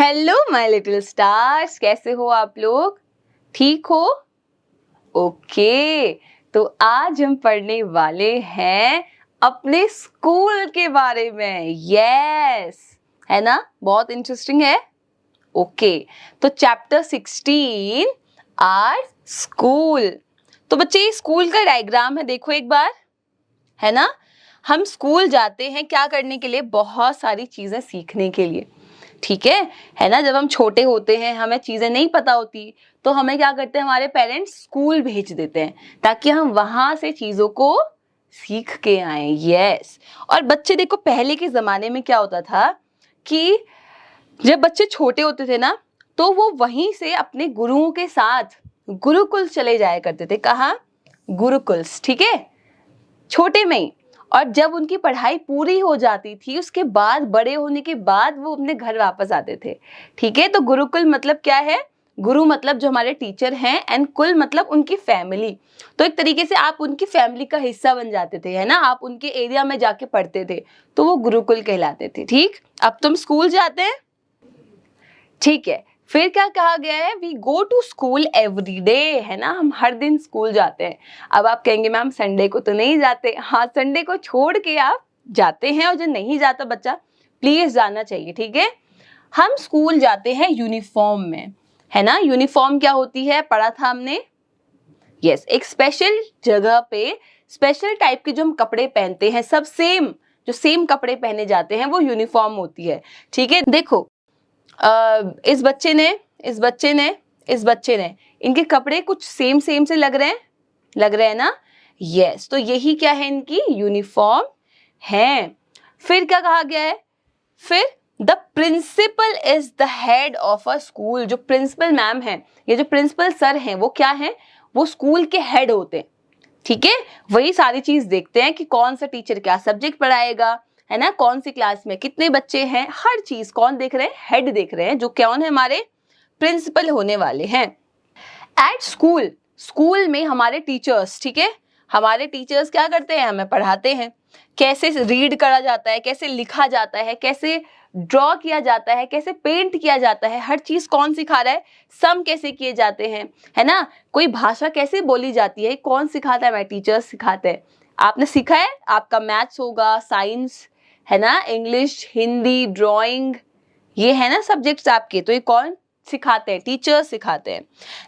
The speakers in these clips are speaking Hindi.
हेलो माय लिटिल स्टार्स, कैसे हो आप लोग? ठीक हो? ओके, तो आज हम पढ़ने वाले हैं अपने स्कूल के बारे में। यस, है ना? बहुत इंटरेस्टिंग है। ओके, तो चैप्टर 16 आर स्कूल। तो बच्चे, स्कूल का डायग्राम है, देखो एक बार, है ना? हम स्कूल जाते हैं क्या करने के लिए? बहुत सारी चीजें सीखने के लिए, ठीक है ना? जब हम छोटे होते हैं, हमें चीजें नहीं पता होती, तो हमें क्या करते हैं, हमारे पेरेंट्स स्कूल भेज देते हैं ताकि हम वहां से चीजों को सीख के आए। यस, और बच्चे देखो, पहले के जमाने में क्या होता था कि जब बच्चे छोटे होते थे ना, तो वो वहीं से अपने गुरुओं के साथ गुरुकुल चले जाया करते थे। कहाँ? गुरुकुल्स, ठीक है, छोटे में ही। और जब उनकी पढ़ाई पूरी हो जाती थी, उसके बाद बड़े होने के बाद वो अपने घर वापस आते थे, ठीक है? तो गुरुकुल मतलब क्या है? गुरु मतलब जो हमारे टीचर हैं, एंड कुल मतलब उनकी फैमिली। तो एक तरीके से आप उनकी फैमिली का हिस्सा बन जाते थे, है ना? आप उनके एरिया में जाके पढ़ते थे, तो वो गुरुकुल कहलाते थे। ठीक, अब तुम स्कूल जाते हैं, ठीक है? फिर क्या कहा गया है? We go to school every day, है ना? हम हर दिन स्कूल जाते हैं। अब आप कहेंगे मैम संडे को तो नहीं जाते। हाँ, संडे को छोड़ के आप जाते हैं, और जो नहीं जाता बच्चा, प्लीज जाना चाहिए, ठीक है? हम स्कूल जाते हैं यूनिफॉर्म में, है ना? यूनिफॉर्म क्या होती है, पढ़ा था हमने। यस, एक स्पेशल जगह पे स्पेशल टाइप के जो हम कपड़े पहनते हैं, सब सेम, जो सेम कपड़े पहने जाते हैं, वो यूनिफॉर्म होती है, ठीक है? देखो, इस बच्चे ने, इस बच्चे ने, इस बच्चे ने, इनके कपड़े कुछ सेम सेम से लग रहे हैं ना? यस, तो यही क्या है, इनकी यूनिफॉर्म है। फिर क्या कहा गया है? फिर the principal is the head of a school. जो प्रिंसिपल मैम है, ये जो प्रिंसिपल सर हैं, वो क्या है? वो स्कूल के हेड होते हैं, ठीक है? वही सारी चीज देखते हैं कि कौन सा टीचर क्या सब्जेक्ट पढ़ाएगा, है ना? कौन सी क्लास में कितने बच्चे हैं, हर चीज कौन देख रहे हैं? हेड देख रहे हैं, जो कौन है? हमारे प्रिंसिपल होने वाले हैं। एट स्कूल, स्कूल में हमारे टीचर्स, ठीक है, हमारे टीचर्स क्या करते हैं? हमें पढ़ाते हैं कैसे रीड करा जाता है, कैसे लिखा जाता है, कैसे ड्रॉ किया जाता है, कैसे पेंट किया जाता है, हर चीज कौन सिखा रहा है? सम कैसे किए जाते हैं, है ना? कोई भाषा कैसे बोली जाती है, कौन सिखाता है? हमारे टीचर्स सिखाते हैं। आपने सीखा है, आपका मैथ्स होगा, साइंस, है ना, इंग्लिश, हिंदी, ड्राइंग, ये है ना सब्जेक्ट्स आपके, तो ये कौन सिखाते हैं? टीचर्स सिखाते हैं।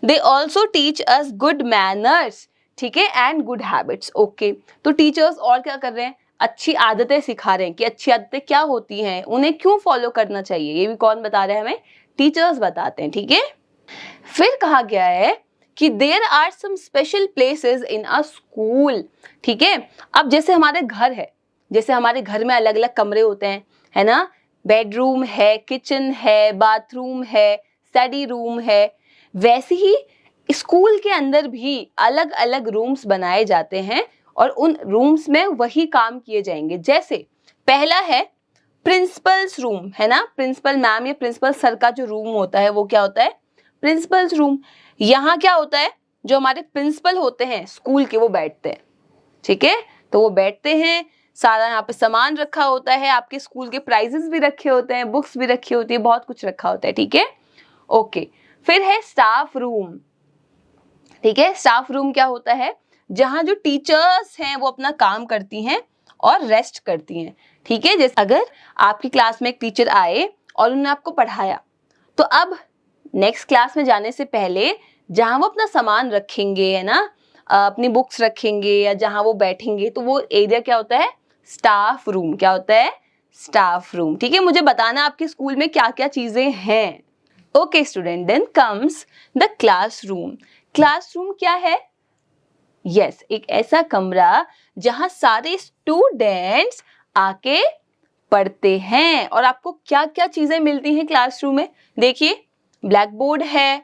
They also teach us good manners, ठीक है, एंड गुड हैबिट्स। ओके, तो टीचर्स और क्या कर रहे हैं? अच्छी आदतें सिखा रहे हैं कि अच्छी आदतें क्या होती हैं, उन्हें क्यों फॉलो करना चाहिए, ये भी कौन बता रहे हैं? हमें टीचर्स बताते हैं, ठीक है? फिर कहा गया है कि there are some special places in a school, ठीक है? अब जैसे हमारे घर है, जैसे हमारे घर में अलग अलग कमरे होते हैं, है ना? बेडरूम है, किचन है, बाथरूम है, स्टडी रूम है, वैसे ही स्कूल के अंदर भी अलग अलग रूम्स बनाए जाते हैं, और उन रूम्स में वही काम किए जाएंगे। जैसे पहला है प्रिंसिपल्स रूम, है ना? प्रिंसिपल मैम या प्रिंसिपल सर का जो रूम होता है, वो क्या होता है? Principles room. यहाँ क्या होता है? जो हमारे प्रिंसिपल होते हैं स्कूल के, वो बैठते हैं, ठीक है? तो वो बैठते हैं, सारा यहाँ पे सामान रखा होता है, आपके स्कूल के प्राइजेस भी रखे होते हैं, बुक्स भी रखी होती है, बहुत कुछ रखा होता है, ठीक है? ओके, फिर है स्टाफ रूम, ठीक है? स्टाफ रूम क्या होता है? जहां जो टीचर्स हैं वो अपना काम करती हैं और रेस्ट करती हैं, ठीक है? जैसे अगर आपकी क्लास में एक टीचर आए और उन्होंने आपको पढ़ाया, तो अब नेक्स्ट क्लास में जाने से पहले जहां वो अपना सामान रखेंगे, है ना, अपनी बुक्स रखेंगे, या जहां वो बैठेंगे, तो वो एरिया क्या होता है? Staff room. क्या होता है? स्टाफ रूम, ठीक है? मुझे बताना आपके स्कूल में क्या क्या चीजें हैं। Okay student, then comes the classroom. Classroom क्या है? यस, एक ऐसा कमरा जहां सारे स्टूडेंट्स आके पढ़ते हैं। और आपको क्या क्या चीजें मिलती हैं क्लासरूम में? देखिए, ब्लैक बोर्ड है,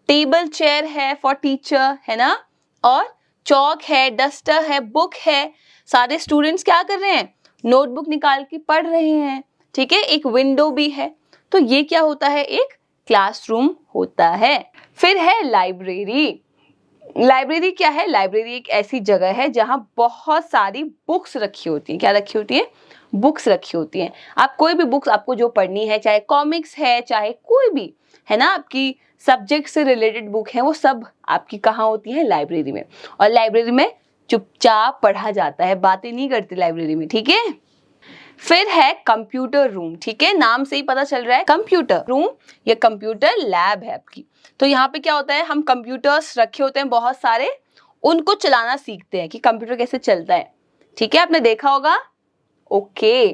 टेबल चेयर है फॉर टीचर, है ना, और चौक है, डस्टर है, बुक है। सारे स्टूडेंट्स क्या कर रहे हैं? नोटबुक निकाल के पढ़ रहे हैं, ठीक है? एक विंडो भी है। तो ये क्या होता है? एक क्लासरूम होता है। फिर है लाइब्रेरी। लाइब्रेरी क्या है? लाइब्रेरी एक ऐसी जगह है जहां बहुत सारी बुक्स रखी होती हैं। क्या रखी होती है? बुक्स रखी होती हैं। आप कोई भी बुक्स आपको जो पढ़नी है, चाहे कॉमिक्स है, चाहे कोई भी, है ना, आपकी सब्जेक्ट से रिलेटेड बुक है, वो सब आपकी कहाँ होती है? लाइब्रेरी में। और लाइब्रेरी में चुपचाप पढ़ा जाता है, बातें नहीं करते लाइब्रेरी में, ठीक है। फिर है कंप्यूटर रूम, ठीक है, नाम से ही पता चल रहा है कंप्यूटर रूम, ये कंप्यूटर लैब है आपकी। तो यहाँ पे क्या होता है, हम कंप्यूटर्स रखे होते हैं बहुत सारे, उनको चलाना सीखते हैं कि कंप्यूटर कैसे चलता है, ठीक है, आपने देखा होगा। ओके,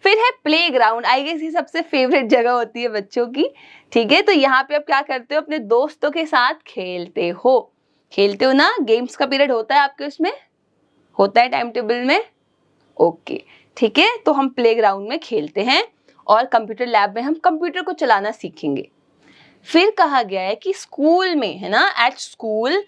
फिर है प्लेग्राउंड, आई गेस ये सबसे फेवरेट जगह होती है बच्चों की, ठीक है। तो यहाँ पे आप क्या करते हो, अपने दोस्तों के साथ खेलते हो ना, गेम्स का पीरियड होता है आपके उसमें, होता है टाइम टेबल में। ओके, ठीक है, तो हम प्लेग्राउंड में खेलते हैं और कंप्यूटर लैब में हम कंप्यूटर को चलाना सीखेंगे। फिर कहा गया है कि स्कूल में, है ना, at school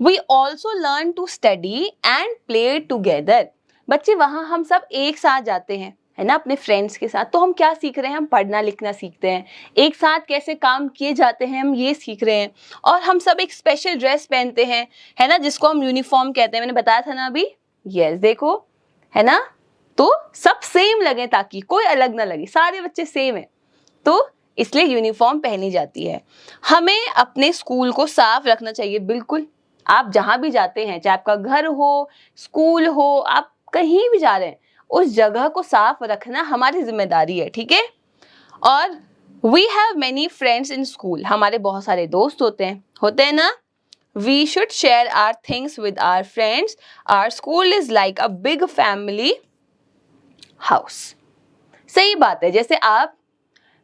we also learn to study and play together. बच्चे वहाँ हम सब एक साथ जाते हैं, है ना, अपने फ्रेंड्स के साथ। तो हम क्या सीख रहे हैं, हम पढ़ना लिखना सीखते हैं, एक साथ कैसे काम किए जाते हैं हम ये सीख रहे हैं। और हम सब एक स्पेशल ड्रेस पहनते हैं, है ना, जिसको हम यूनिफॉर्म कहते हैं, मैंने बताया था ना अभी। यस, देखो, है ना, तो सब सेम लगे ताकि कोई अलग ना लगे, सारे बच्चे सेम है, तो इसलिए यूनिफॉर्म पहनी जाती है। हमें अपने स्कूल को साफ रखना चाहिए, बिल्कुल। आप जहां भी जाते हैं, चाहे आपका घर हो, स्कूल हो, आप कहीं भी जा रहे हैं, उस जगह को साफ रखना हमारी जिम्मेदारी है, ठीक है। और we have many friends in school, हमारे बहुत सारे दोस्त होते हैं ना। We should share our things with our friends, our school is like a big family house. सही बात है, जैसे आप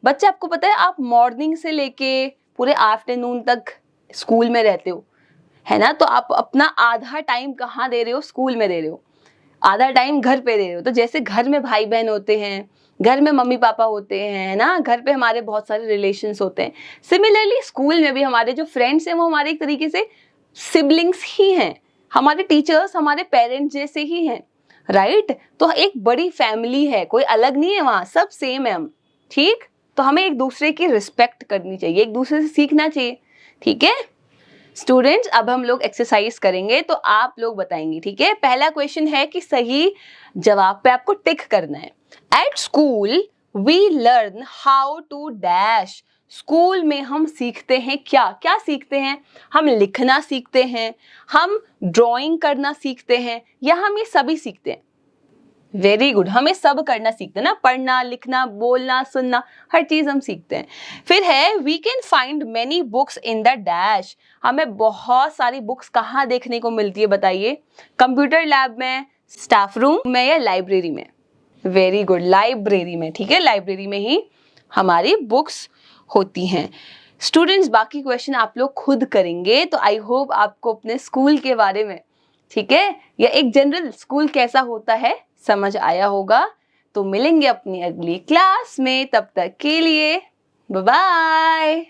बच्चे, आपको पता है आप मॉर्निंग से लेके पूरे आफ्टरनून तक स्कूल में रहते हो, है ना, तो आप अपना आधा टाइम कहाँ दे रहे हो, स्कूल में दे रहे हो, आधा टाइम घर पे दे रहे हो। तो जैसे घर में भाई बहन होते हैं, घर में मम्मी पापा होते हैं, है ना, घर पे हमारे बहुत सारे रिलेशंस होते हैं, सिमिलरली स्कूल में भी हमारे जो फ्रेंड्स हैं वो हमारे एक तरीके से सिबलिंग्स ही हैं, हमारे टीचर्स हमारे पेरेंट्स जैसे ही हैं, राइट। तो एक बड़ी फैमिली है, कोई अलग नहीं है, वहाँ सब सेम है हम, ठीक। तो हमें एक दूसरे की रिस्पेक्ट करनी चाहिए, एक दूसरे से सीखना चाहिए, ठीक है। स्टूडेंट्स, अब हम लोग एक्सरसाइज करेंगे, तो आप लोग बताएंगे, ठीक है। पहला क्वेश्चन है कि सही जवाब पे आपको टिक करना है। At school we learn how to dash, school में हम सीखते हैं क्या क्या सीखते हैं, हम लिखना सीखते हैं, हम ड्राइंग करना सीखते हैं, या हम ये सभी सीखते हैं। वेरी गुड, हमें सब करना सीखते हैं ना, पढ़ना लिखना बोलना सुनना, हर चीज हम सीखते हैं। फिर है we can find many books in the dash, हमें बहुत सारी बुक्स कहाँ देखने को मिलती है बताइए, कंप्यूटर लैब में, स्टाफ रूम में, या लाइब्रेरी में। वेरी गुड, लाइब्रेरी में, ठीक है, लाइब्रेरी में ही हमारी बुक्स होती हैं। स्टूडेंट्स, बाकी क्वेश्चन आप लोग खुद करेंगे, तो आई होप आपको अपने स्कूल के बारे में, ठीक है, या एक जनरल स्कूल कैसा होता है समझ आया होगा। तो मिलेंगे अपनी अगली क्लास में, तब तक के लिए बाय बाय।